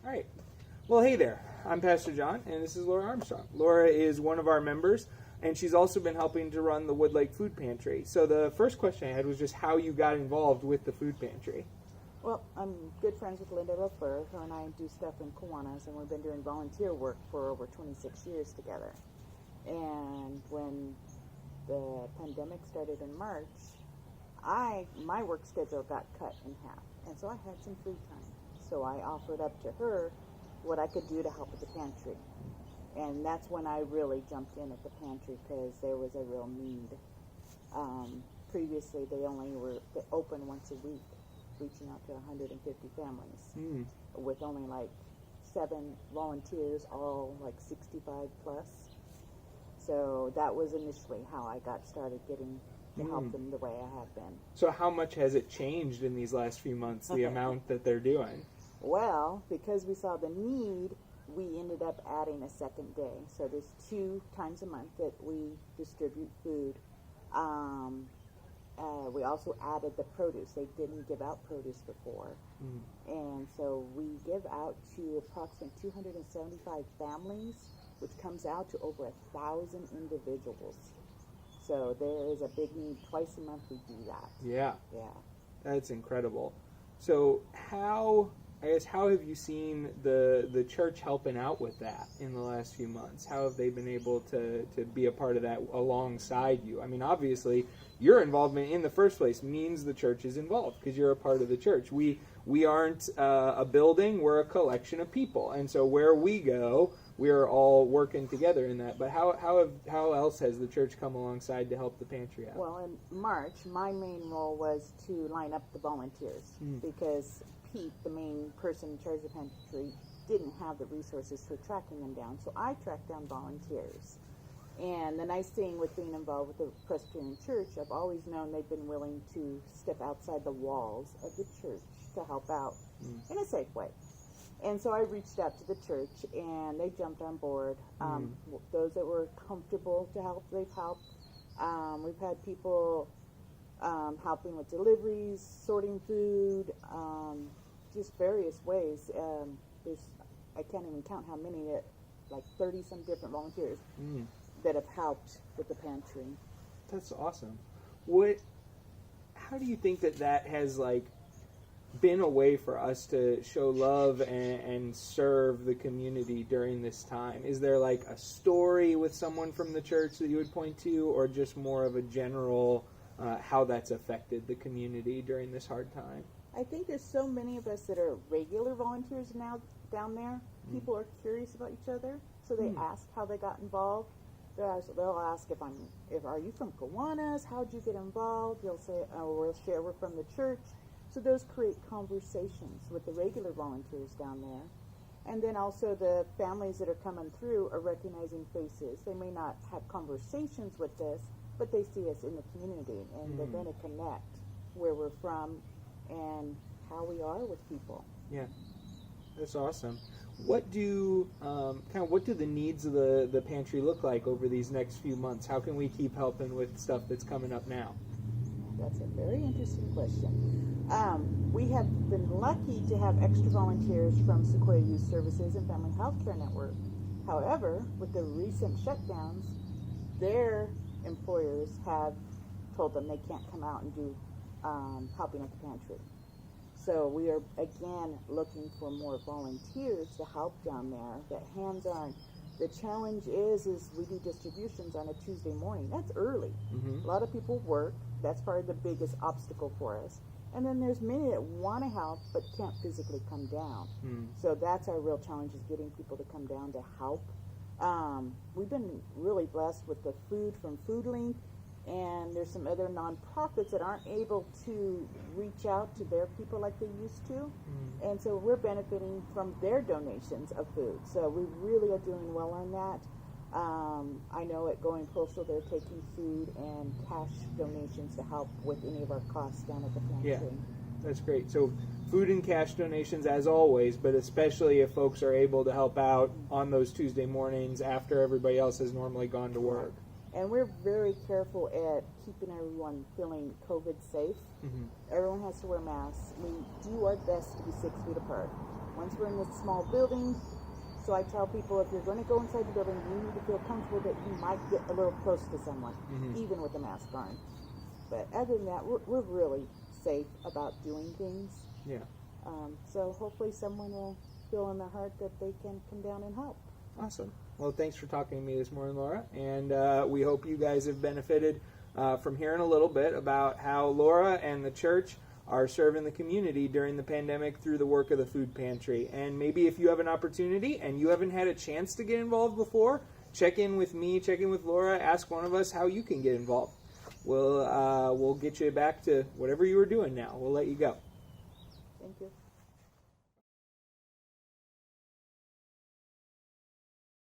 All right. Well, hey there. I'm Pastor John, and this is Laura Armstrong. Laura is one of our members, and she's also been helping to run the Woodlake Food Pantry. So the first question I had was just how you got involved with the food pantry. Well, I'm good friends with Linda LaFleur. Her and I do stuff in Kiwanis, and we've been doing volunteer work for over 26 years together. And when the pandemic started in March, my work schedule got cut in half, and so I had some free time. So I offered up to her what I could do to help with the pantry. And that's when I really jumped in at the pantry because there was a real need. Previously, they were open once a week, reaching out to 150 families with only like 7 volunteers, all like 65 plus. So that was initially how I got started getting to help them the way I have been. So how much has it changed in these last few months, the amount that they're doing? Well, because we saw the need, we ended up adding a second day. So there's 2 times a month that we distribute food. We also added the produce. They didn't give out produce before. And so we give out to approximately 275 families, which comes out to over 1,000 individuals. So there is a big need. Twice a month we do that. Yeah. Yeah. That's incredible. So how have you seen the church helping out with that in the last few months? How have they been able to be a part of that alongside you? I mean, obviously, your involvement in the first place means the church is involved because you're a part of the church. We aren't a building, we're a collection of people. And so where we go, we are all working together in that. But how else has the church come alongside to help the pantry out? Well, in March, my main role was to line up the volunteers because Pete, the main person in charge of the pantry, didn't have the resources for tracking them down. So I tracked down volunteers. And the nice thing with being involved with the Presbyterian Church, I've always known they've been willing to step outside the walls of the church to help out in a safe way. And so I reached out to the church, and they jumped on board. Those that were comfortable to help, they've helped. We've had people helping with deliveries, sorting food, just various ways. I can't even count how many, like 30-some different volunteers that have helped with the pantry. That's awesome. How do you think that has been a way for us to show love and serve the community during this time? Is there a story with someone from the church that you would point to, or just more of a general how that's affected the community during this hard time? I think there's so many of us that are regular volunteers now down there. People are curious about each other, so they ask how they got involved. They'll ask if are you from Kiwanis? How'd you get involved? They'll say, oh, we'll share we're from the church. So those create conversations with the regular volunteers down there. And then also the families that are coming through are recognizing faces. They may not have conversations with us, but they see us in the community, and they're going to connect where we're from and how we are with people. Yeah, that's awesome. What do the needs of the pantry look like over these next few months? How can we keep helping with stuff that's coming up now? That's a very interesting question. We have been lucky to have extra volunteers from Sequoia Youth Services and Family Health Care Network. However, with the recent shutdowns, their employers have told them they can't come out and do helping at the pantry. So we are, again, looking for more volunteers to help down there, that hands-on. The challenge is we do distributions on a Tuesday morning. That's early. A lot of people work. That's probably the biggest obstacle for us. And then there's many that want to help but can't physically come down. So that's our real challenge, is getting people to come down to help. We've been really blessed with the food from FoodLink, and there's some other nonprofits that aren't able to reach out to their people like they used to. And so we're benefiting from their donations of food. So we really are doing well on that. I know at Going Postal they're taking food and cash donations to help with any of our costs down at the pantry. Yeah, that's great. So food and cash donations as always, but especially if folks are able to help out on those Tuesday mornings after everybody else has normally gone to work. And we're very careful at keeping everyone feeling COVID safe. Everyone has to wear masks. We do our best to be 6 feet apart. Once we're in this small building, so I tell people if you're going to go inside the building, you need to feel comfortable that you might get a little close to someone, even with a mask on. But other than that, we're really safe about doing things. Yeah. So hopefully someone will feel in their heart that they can come down and help. Awesome. Well, thanks for talking to me this morning, Laura. And we hope you guys have benefited from hearing a little bit about how Laura and the church are serving the community during the pandemic through the work of the food pantry. And maybe if you have an opportunity and you haven't had a chance to get involved before, check in with me, check in with Laura, ask one of us how you can get involved. We'll get you back to whatever you were doing now. We'll let you go. Thank you.